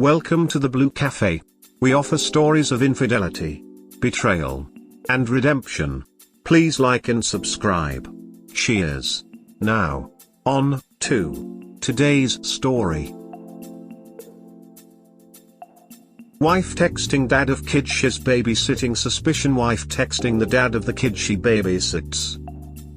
Welcome to the Blue Cafe. We offer stories of infidelity, betrayal, and redemption. Please like and subscribe. Cheers. Now, on to today's story. Wife texting dad of kid she's babysitting. Suspicion: wife texting the dad of the kid she babysits.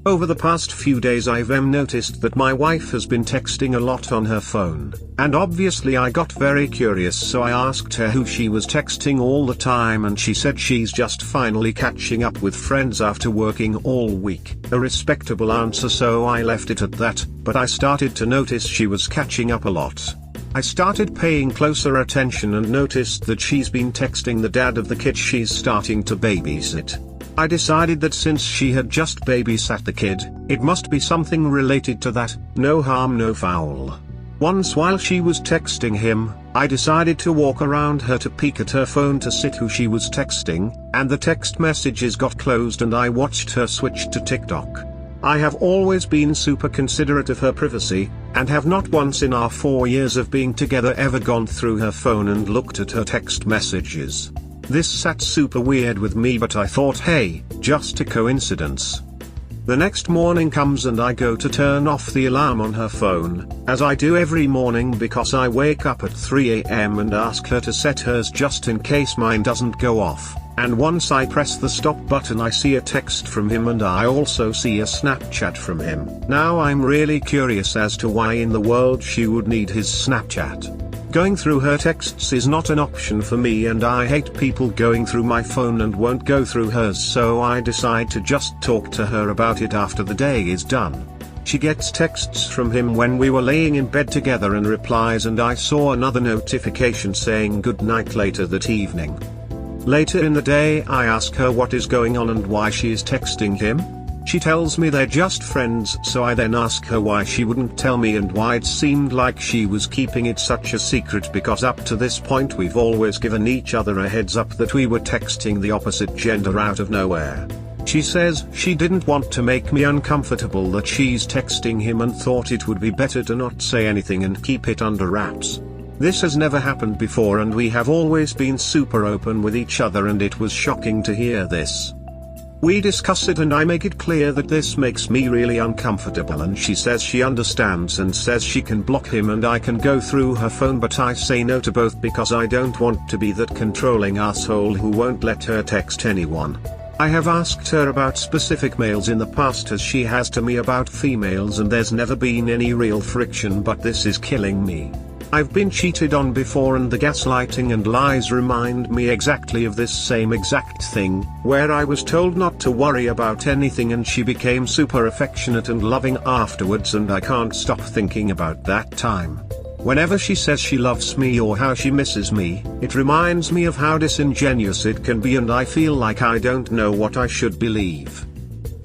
Over the past few days I've noticed that my wife has been texting a lot on her phone, and obviously I got very curious, so I asked her who she was texting all the time, and she said she's just finally catching up with friends after working all week. A respectable answer, so I left it at that, but I started to notice she was catching up a lot. I started paying closer attention and noticed that she's been texting the dad of the kid she's starting to babysit. I decided that since she had just babysat the kid, it must be something related to that. No harm, no foul. Once while she was texting him, I decided to walk around her to peek at her phone to see who she was texting, and the text messages got closed and I watched her switch to TikTok. I have always been super considerate of her privacy, and have not once in our 4 years of being together ever gone through her phone and looked at her text messages. This sat super weird with me, but I thought, hey, just a coincidence. The next morning comes and I go to turn off the alarm on her phone, as I do every morning because I wake up at 3 a.m. and ask her to set hers just in case mine doesn't go off. And once I press the stop button I see a text from him and I also see a Snapchat from him. Now I'm really curious as to why in the world she would need his Snapchat. Going through her texts is not an option for me, and I hate people going through my phone and won't go through hers, so I decide to just talk to her about it after the day is done. She gets texts from him when we were laying in bed together and replies, and I saw another notification saying good night later that evening. Later in the day I ask her what is going on and why she is texting him. She tells me they're just friends, so I then ask her why she wouldn't tell me and why it seemed like she was keeping it such a secret, because up to this point we've always given each other a heads up that we were texting the opposite gender out of nowhere. She says she didn't want to make me uncomfortable that she's texting him and thought it would be better to not say anything and keep it under wraps. This has never happened before and we have always been super open with each other, and it was shocking to hear this. We discuss it and I make it clear that this makes me really uncomfortable, and she says she understands and says she can block him and I can go through her phone, but I say no to both because I don't want to be that controlling asshole who won't let her text anyone. I have asked her about specific males in the past as she has to me about females, and there's never been any real friction, but this is killing me. I've been cheated on before, and the gaslighting and lies remind me exactly of this same exact thing, where I was told not to worry about anything and she became super affectionate and loving afterwards, and I can't stop thinking about that time. Whenever she says she loves me or how she misses me, it reminds me of how disingenuous it can be, and I feel like I don't know what I should believe.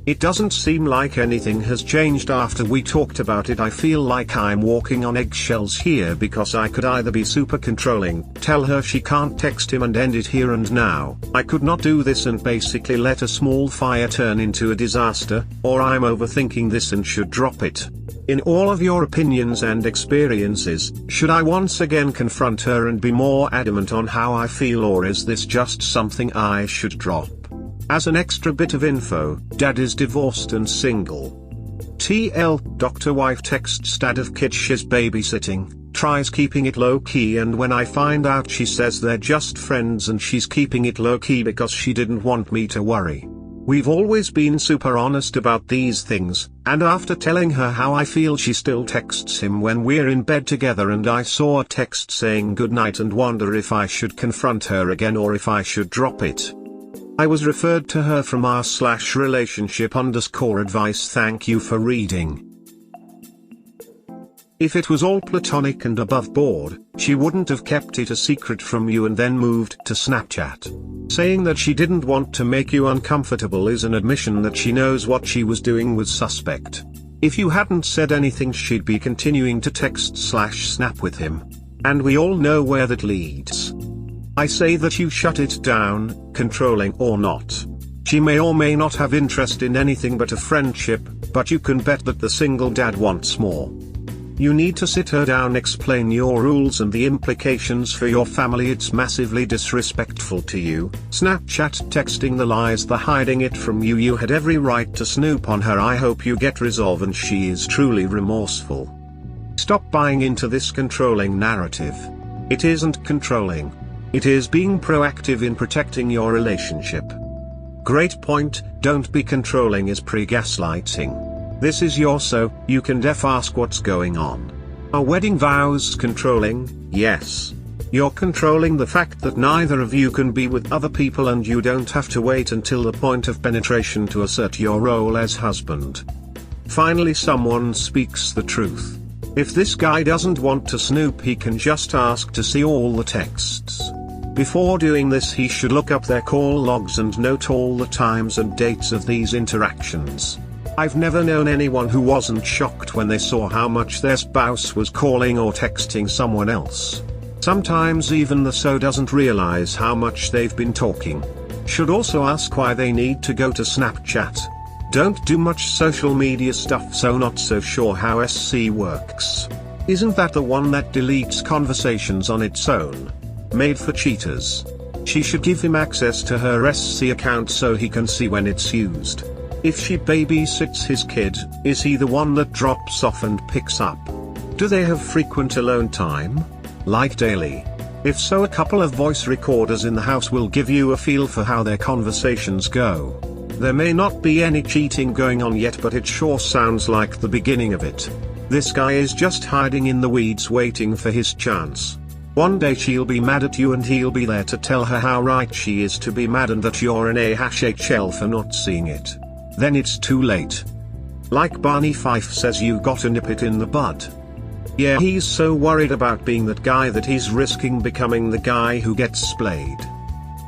It doesn't seem like anything has changed after we talked about it. I feel like I'm walking on eggshells here because I could either be super controlling, tell her she can't text him and end it here and now. I could not do this and basically let a small fire turn into a disaster, or I'm overthinking this and should drop it. In all of your opinions and experiences, should I once again confront her and be more adamant on how I feel, or is this just something I should drop? As an extra bit of info, dad is divorced and single. TL, Dr. Wife texts dad of kid she's babysitting, tries keeping it low-key, and when I find out she says they're just friends and she's keeping it low-key because she didn't want me to worry. We've always been super honest about these things, and after telling her how I feel she still texts him when we're in bed together, and I saw a text saying goodnight and wonder if I should confront her again or if I should drop it. I was referred to her from r/relationship_advice. Thank you for reading. If it was all platonic and above board, she wouldn't have kept it a secret from you and then moved to Snapchat. Saying that she didn't want to make you uncomfortable is an admission that she knows what she was doing was suspect. If you hadn't said anything, she'd be continuing to text/snap with him. And we all know where that leads. I say that you shut it down, controlling or not. She may or may not have interest in anything but a friendship, but you can bet that the single dad wants more. You need to sit her down, explain your rules and the implications for your family. It's massively disrespectful to you. Snapchat texting the lies, the hiding it from you. You had every right to snoop on her. I hope you get resolve and she is truly remorseful. Stop buying into this controlling narrative. It isn't controlling. It is being proactive in protecting your relationship. Great point. Don't be controlling is pre-gaslighting. This is your so you can ask what's going on. Are wedding vows controlling? Yes. You're controlling the fact that neither of you can be with other people and you don't have to wait until the point of penetration to assert your role as husband. Finally, someone speaks the truth. If this guy doesn't want to snoop, he can just ask to see all the texts. Before doing this, he should look up their call logs and note all the times and dates of these interactions. I've never known anyone who wasn't shocked when they saw how much their spouse was calling or texting someone else. Sometimes even the so doesn't realize how much they've been talking. Should also ask why they need to go to Snapchat. Don't do much social media stuff, so not so sure how SC works. Isn't that the one that deletes conversations on its own? Made for cheaters. She should give him access to her SC account so he can see when it's used. If she babysits his kid, is he the one that drops off and picks up? Do they have frequent alone time? Like daily? If so, a couple of voice recorders in the house will give you a feel for how their conversations go. There may not be any cheating going on yet, but it sure sounds like the beginning of it. This guy is just hiding in the weeds waiting for his chance. One day she'll be mad at you and he'll be there to tell her how right she is to be mad and that you're an AHL for not seeing it. Then it's too late. Like Barney Fife says, you gotta nip it in the bud. Yeah, he's so worried about being that guy that he's risking becoming the guy who gets splayed.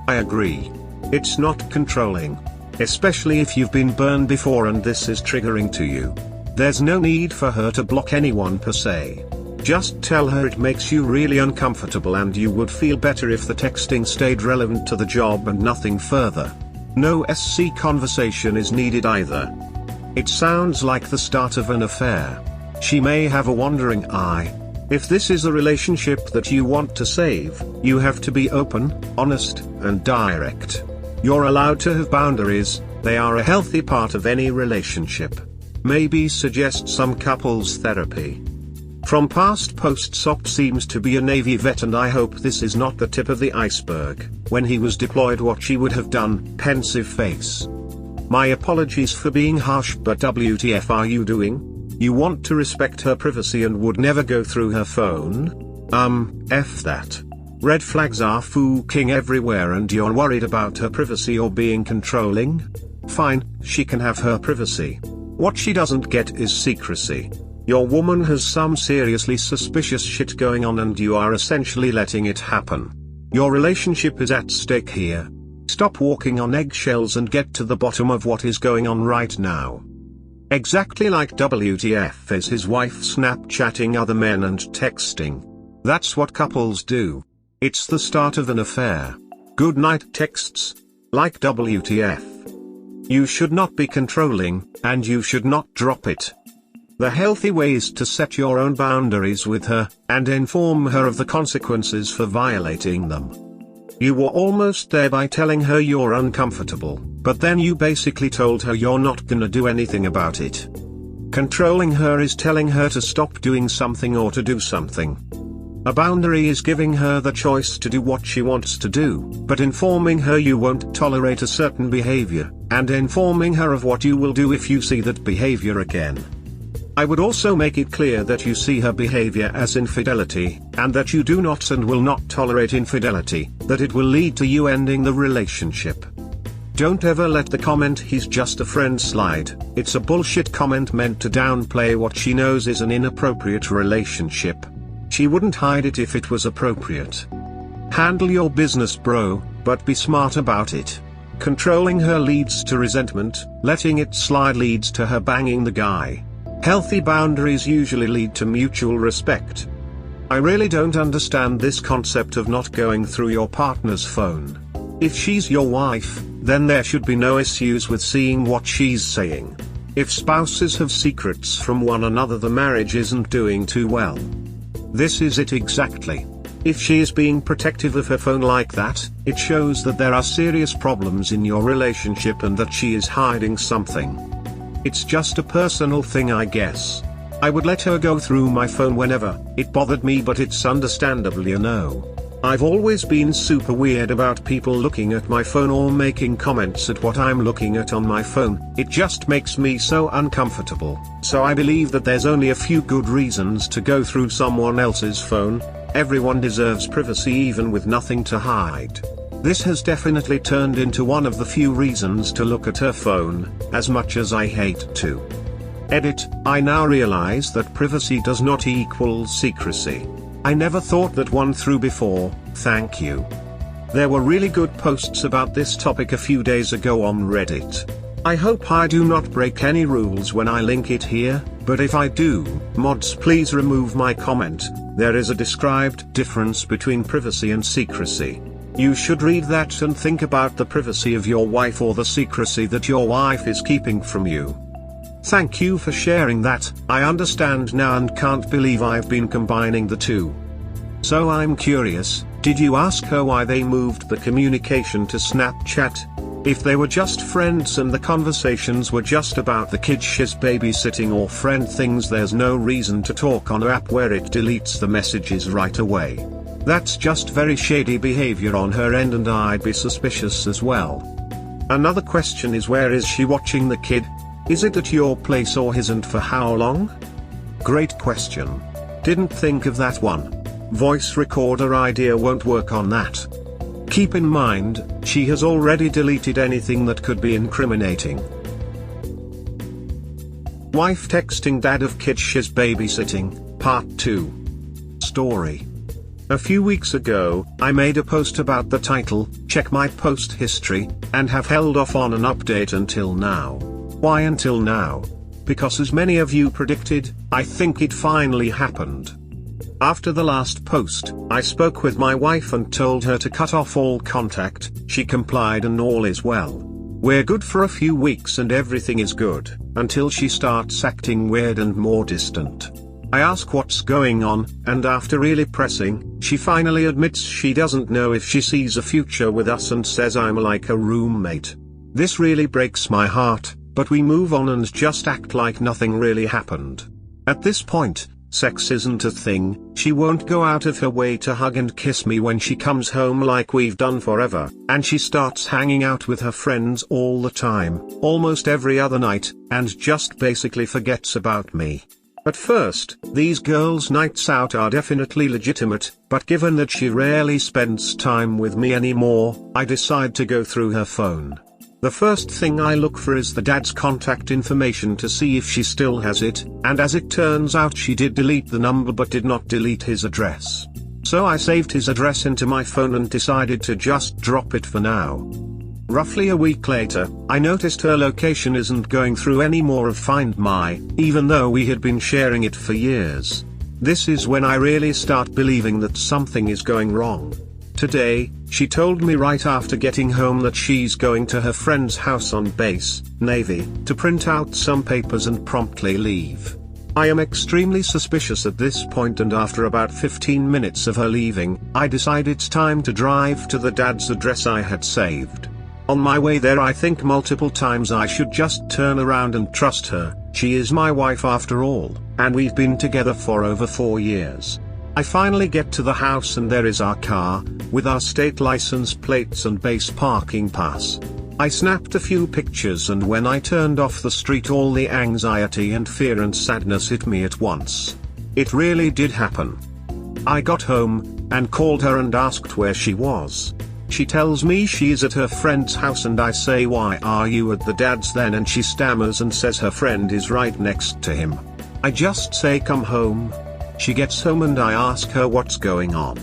I agree. It's not controlling. Especially if you've been burned before and this is triggering to you. There's no need for her to block anyone per se. Just tell her it makes you really uncomfortable and you would feel better if the texting stayed relevant to the job and nothing further. No SC conversation is needed either. It sounds like the start of an affair. She may have a wandering eye. If this is a relationship that you want to save, you have to be open, honest, and direct. You're allowed to have boundaries, they are a healthy part of any relationship. Maybe suggest some couples therapy. From past posts, Opt seems to be a Navy vet and I hope this is not the tip of the iceberg. When he was deployed, what she would have done, pensive face. My apologies for being harsh, but WTF are you doing? You want to respect her privacy and would never go through her phone? F that. Red flags are fucking everywhere and you're worried about her privacy or being controlling? Fine, she can have her privacy. What she doesn't get is secrecy. Your woman has some seriously suspicious shit going on and you are essentially letting it happen. Your relationship is at stake here. Stop walking on eggshells and get to the bottom of what is going on right now. Exactly like WTF is his wife Snapchatting other men and texting. That's what couples do. It's the start of an affair. Good night texts. Like WTF. You should not be controlling, and you should not drop it. The healthy way is to set your own boundaries with her, and inform her of the consequences for violating them. You were almost there by telling her you're uncomfortable, but then you basically told her you're not gonna do anything about it. Controlling her is telling her to stop doing something or to do something. A boundary is giving her the choice to do what she wants to do, but informing her you won't tolerate a certain behavior, and informing her of what you will do if you see that behavior again. I would also make it clear that you see her behavior as infidelity, and that you do not and will not tolerate infidelity, that it will lead to you ending the relationship. Don't ever let the comment "he's just a friend" slide. It's a bullshit comment meant to downplay what she knows is an inappropriate relationship. She wouldn't hide it if it was appropriate. Handle your business, bro, but be smart about it. Controlling her leads to resentment, letting it slide leads to her banging the guy. Healthy boundaries usually lead to mutual respect. I really don't understand this concept of not going through your partner's phone. If she's your wife, then there should be no issues with seeing what she's saying. If spouses have secrets from one another, the marriage isn't doing too well. This is it exactly. If she is being protective of her phone like that, it shows that there are serious problems in your relationship and that she is hiding something. It's just a personal thing, I guess. I would let her go through my phone whenever it bothered me, but it's understandably a no. I've always been super weird about people looking at my phone or making comments at what I'm looking at on my phone. It just makes me so uncomfortable. So I believe that there's only a few good reasons to go through someone else's phone. Everyone deserves privacy, even with nothing to hide. This has definitely turned into one of the few reasons to look at her phone, as much as I hate to. Edit, I now realize that privacy does not equal secrecy. I never thought that one through before, thank you. There were really good posts about this topic a few days ago on Reddit. I hope I do not break any rules when I link it here, but if I do, mods please remove my comment. There is a described difference between privacy and secrecy. You should read that and think about the privacy of your wife or the secrecy that your wife is keeping from you. Thank you for sharing that. I understand now and can't believe I've been combining the two. So I'm curious, did you ask her why they moved the communication to Snapchat? If they were just friends and the conversations were just about the kids she's babysitting or friend things, there's no reason to talk on an app where it deletes the messages right away. That's just very shady behavior on her end, and I'd be suspicious as well. Another question is, where is she watching the kid? Is it at your place or his, and for how long? Great question. Didn't think of that one. Voice recorder idea won't work on that. Keep in mind, she has already deleted anything that could be incriminating. Wife texting dad of kid she's babysitting, Part 2. Story. A few weeks ago, I made a post about the title, Check My Post History, and have held off on an update until now. Why until now? Because as many of you predicted, I think it finally happened. After the last post, I spoke with my wife and told her to cut off all contact. She complied and all is well. We're good for a few weeks and everything is good, until she starts acting weird and more distant. I ask what's going on, and after really pressing, she finally admits she doesn't know if she sees a future with us and says I'm like a roommate. This really breaks my heart, but we move on and just act like nothing really happened. At this point, sex isn't a thing. She won't go out of her way to hug and kiss me when she comes home like we've done forever, and she starts hanging out with her friends all the time, almost every other night, and just basically forgets about me. At first, these girls' nights out are definitely legitimate, but given that she rarely spends time with me anymore, I decide to go through her phone. The first thing I look for is the dad's contact information to see if she still has it, and as it turns out she did delete the number but did not delete his address. So I saved his address into my phone and decided to just drop it for now. Roughly a week later, I noticed her location isn't going through any more of Find My, even though we had been sharing it for years. This is when I really start believing that something is going wrong. Today, she told me right after getting home that she's going to her friend's house on base, Navy, to print out some papers and promptly leave. I am extremely suspicious at this point, and after about 15 minutes of her leaving, I decide it's time to drive to the dad's address I had saved. On my way there I think multiple times I should just turn around and trust her. She is my wife after all, and we've been together for over 4 years. I finally get to the house and there is our car, with our state license plates and base parking pass. I snapped a few pictures, and when I turned off the street all the anxiety and fear and sadness hit me at once. It really did happen. I got home, and called her and asked where she was. She tells me she is at her friend's house, and I say, why are you at the dad's then? And she stammers and says her friend is right next to him. I just say come home. She gets home and I ask her what's going on.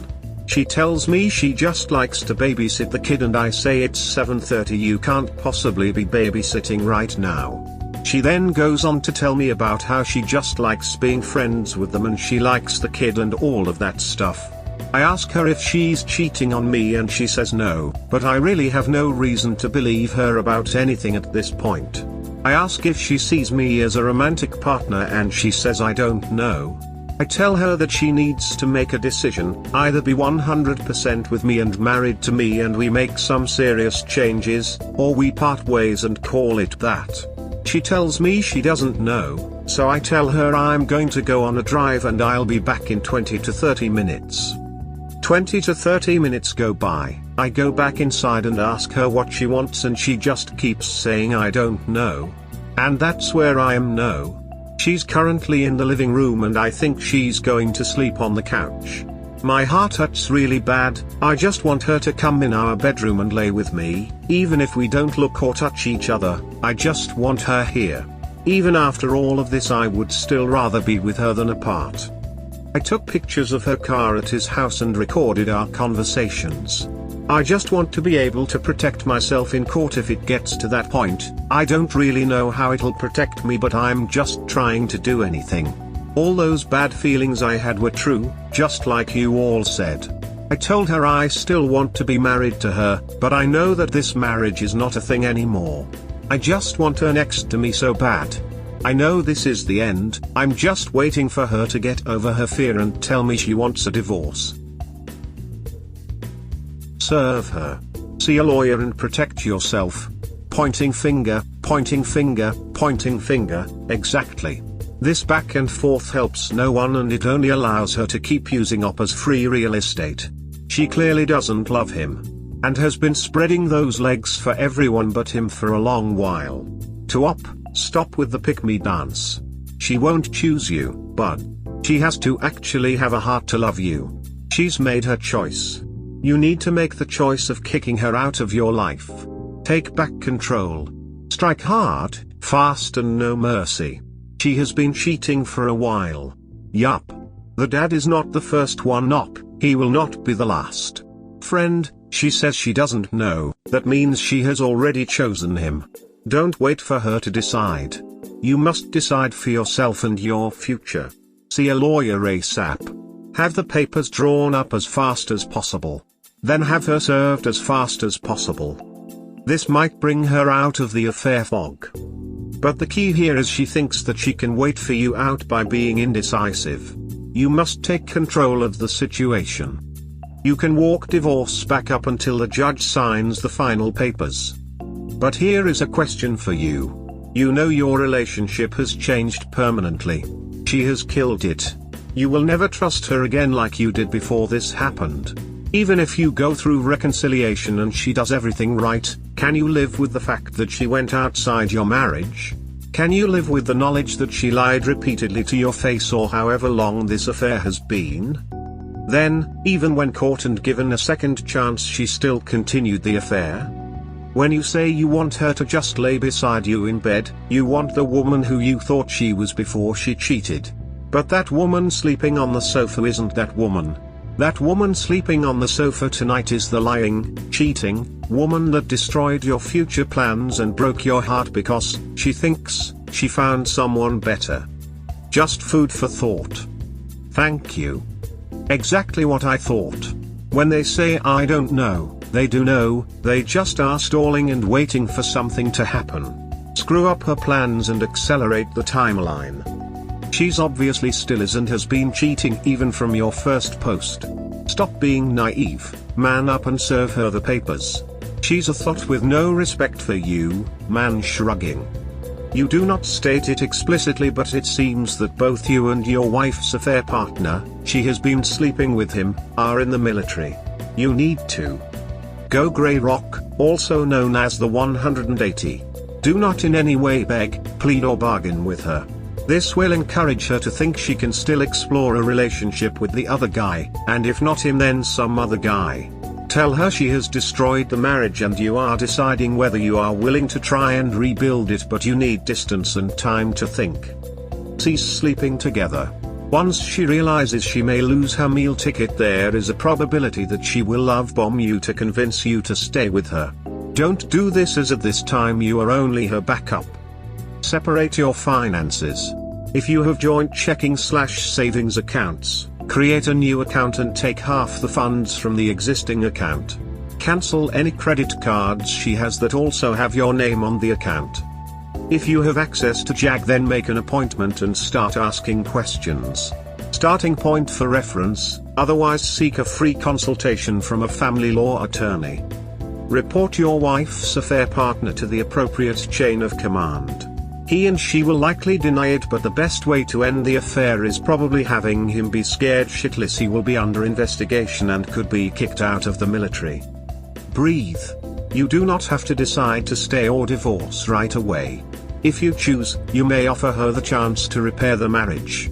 She tells me she just likes to babysit the kid, and I say it's 7:30, you can't possibly be babysitting right now. She then goes on to tell me about how she just likes being friends with them and she likes the kid and all of that stuff. I ask her if she's cheating on me and she says no, but I really have no reason to believe her about anything at this point. I ask if she sees me as a romantic partner and she says I don't know. I tell her that she needs to make a decision, either be 100% with me and married to me and we make some serious changes, or we part ways and call it that. She tells me she doesn't know, so I tell her I'm going to go on a drive and I'll be back in 20 to 30 minutes. 20 to 30 minutes go by, I go back inside and ask her what she wants and she just keeps saying I don't know. And that's where I am no. She's currently in the living room and I think she's going to sleep on the couch. My heart hurts really bad, I just want her to come in our bedroom and lay with me, even if we don't look or touch each other, I just want her here. Even after all of this I would still rather be with her than apart. I took pictures of her car at his house and recorded our conversations. I just want to be able to protect myself in court if it gets to that point. I don't really know how it'll protect me, but I'm just trying to do anything. All those bad feelings I had were true, just like you all said. I told her I still want to be married to her, but I know that this marriage is not a thing anymore. I just want her next to me so bad. I know this is the end, I'm just waiting for her to get over her fear and tell me she wants a divorce. Serve her. See a lawyer and protect yourself. Pointing finger, pointing finger, pointing finger, exactly. This back and forth helps no one and it only allows her to keep using up as free real estate. She clearly doesn't love him. And has been spreading those legs for everyone but him for a long while. Stop with the pick-me dance. She won't choose you, but she has to actually have a heart to love you. She's made her choice. You need to make the choice of kicking her out of your life. Take back control. Strike hard, fast and no mercy. She has been cheating for a while. Yup. The dad is not the first one up, he will not be the last. Friend, she says she doesn't know, that means she has already chosen him. Don't wait for her to decide. You must decide for yourself and your future. See a lawyer ASAP. Have the papers drawn up as fast as possible. Then have her served as fast as possible. This might bring her out of the affair fog. But the key here is she thinks that she can wait for you out by being indecisive. You must take control of the situation. You can walk divorce back up until the judge signs the final papers. But here is a question for you. You know your relationship has changed permanently. She has killed it. You will never trust her again like you did before this happened. Even if you go through reconciliation and she does everything right, can you live with the fact that she went outside your marriage? Can you live with the knowledge that she lied repeatedly to your face or however long this affair has been? Then, even when caught and given a second chance, she still continued the affair? When you say you want her to just lay beside you in bed, you want the woman who you thought she was before she cheated. But that woman sleeping on the sofa isn't that woman. That woman sleeping on the sofa tonight is the lying, cheating woman that destroyed your future plans and broke your heart because she thinks she found someone better. Just food for thought. Thank you. Exactly what I thought. When they say I don't know, they do know, they just are stalling and waiting for something to happen. Screw up her plans and accelerate the timeline. She's obviously still is and has been cheating even from your first post. Stop being naive, man up and serve her the papers. She's a thought with no respect for you, man shrugging. You do not state it explicitly, but it seems that both you and your wife's affair partner, she has been sleeping with him, are in the military. You need to go Grey Rock, also known as the 180. Do not in any way beg, plead or bargain with her. This will encourage her to think she can still explore a relationship with the other guy, and if not him then some other guy. Tell her she has destroyed the marriage and you are deciding whether you are willing to try and rebuild it, but you need distance and time to think. Cease sleeping together. Once she realizes she may lose her meal ticket, there is a probability that she will love bomb you to convince you to stay with her. Don't do this, as at this time you are only her backup. Separate your finances. If you have joint checking/savings accounts, create a new account and take half the funds from the existing account. Cancel any credit cards she has that also have your name on the account. If you have access to Jag, then make an appointment and start asking questions. Starting point for reference, otherwise seek a free consultation from a family law attorney. Report your wife's affair partner to the appropriate chain of command. He and she will likely deny it, but the best way to end the affair is probably having him be scared shitless. He will be under investigation and could be kicked out of the military. Breathe. You do not have to decide to stay or divorce right away. If you choose, you may offer her the chance to repair the marriage.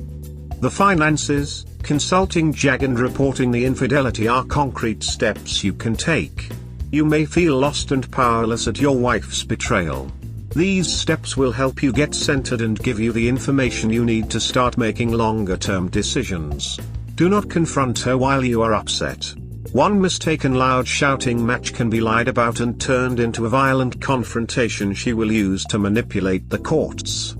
The finances, consulting Jag and reporting the infidelity are concrete steps you can take. You may feel lost and powerless at your wife's betrayal. These steps will help you get centered and give you the information you need to start making longer-term decisions. Do not confront her while you are upset. One mistaken loud shouting match can be lied about and turned into a violent confrontation she will use to manipulate the courts.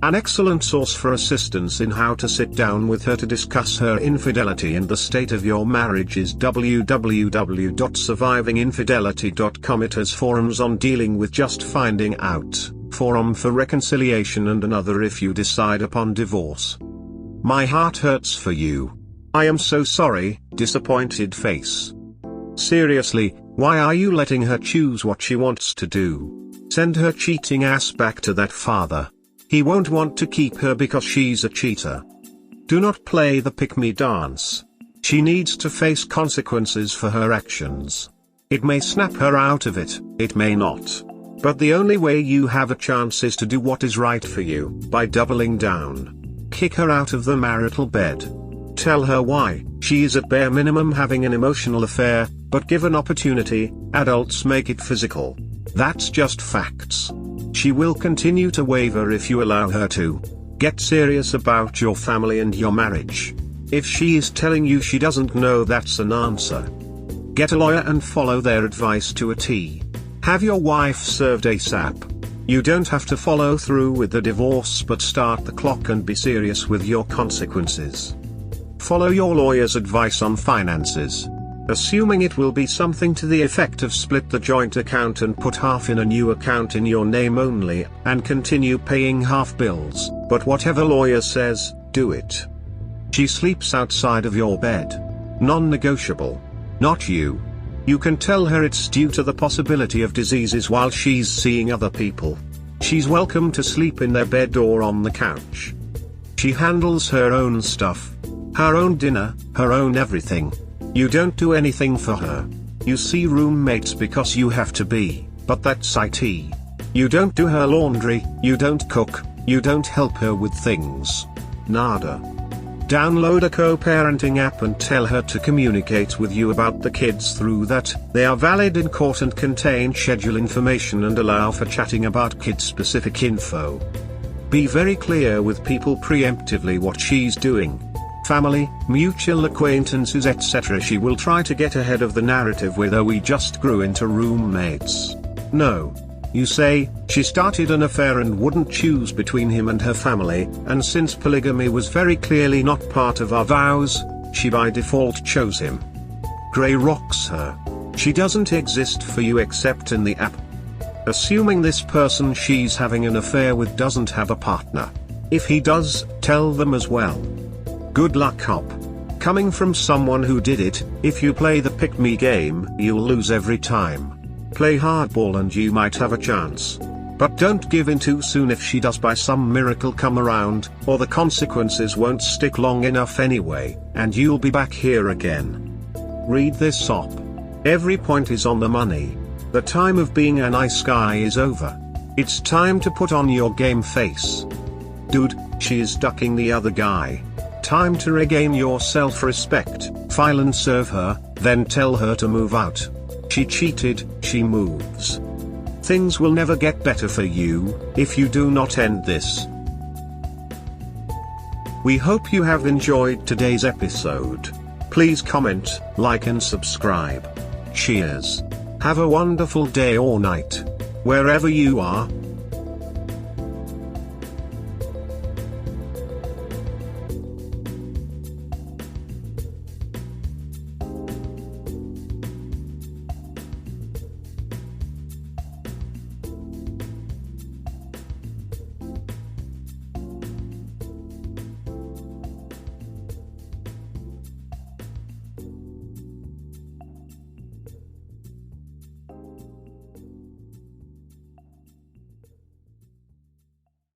An excellent source for assistance in how to sit down with her to discuss her infidelity and the state of your marriage is www.survivinginfidelity.com. It has forums on dealing with just finding out, forum for reconciliation, and another if you decide upon divorce. My heart hurts for you. I am so sorry, disappointed face. Seriously, why are you letting her choose what she wants to do? Send her cheating ass back to that father. He won't want to keep her because she's a cheater. Do not play the pick-me dance. She needs to face consequences for her actions. It may snap her out of it, it may not. But the only way you have a chance is to do what is right for you, by doubling down. Kick her out of the marital bed. Tell her why. She is at bare minimum having an emotional affair, but given opportunity, adults make it physical. That's just facts. She will continue to waver if you allow her to. Get serious about your family and your marriage. If she is telling you she doesn't know, that's an answer. Get a lawyer and follow their advice to a T. Have your wife served ASAP. You don't have to follow through with the divorce, but start the clock and be serious with your consequences. Follow your lawyer's advice on finances. Assuming it will be something to the effect of split the joint account and put half in a new account in your name only, and continue paying half bills, but whatever lawyer says, do it. She sleeps outside of your bed. Non-negotiable. Not you. You can tell her it's due to the possibility of diseases while she's seeing other people. She's welcome to sleep in their bed or on the couch. She handles her own stuff. Her own dinner, her own everything. You don't do anything for her. You see roommates because you have to be, but that's it. You don't do her laundry, you don't cook, you don't help her with things. Nada. Download a co-parenting app and tell her to communicate with you about the kids through that. They are valid in court and contain schedule information and allow for chatting about kid-specific info. Be very clear with people preemptively what she's doing. Family, mutual acquaintances, etc. She will try to get ahead of the narrative with, "Oh, we just grew into roommates." No. You say, she started an affair and wouldn't choose between him and her family, and since polygamy was very clearly not part of our vows, she by default chose him. Gray rocks her. She doesn't exist for you except in the app. Assuming this person she's having an affair with doesn't have a partner. If he does, tell them as well. Good luck, hop. Coming from someone who did it, if you play the pick-me game, you'll lose every time. Play hardball and you might have a chance. But don't give in too soon. If she does by some miracle come around, or the consequences won't stick long enough anyway, and you'll be back here again. Read this op. Every point is on the money. The time of being a nice guy is over. It's time to put on your game face. Dude, she is ducking the other guy. Time to regain your self-respect, file and serve her, then tell her to move out. She cheated, she moves. Things will never get better for you, if you do not end this. We hope you have enjoyed today's episode. Please comment, like and subscribe. Cheers. Have a wonderful day or night. Wherever you are.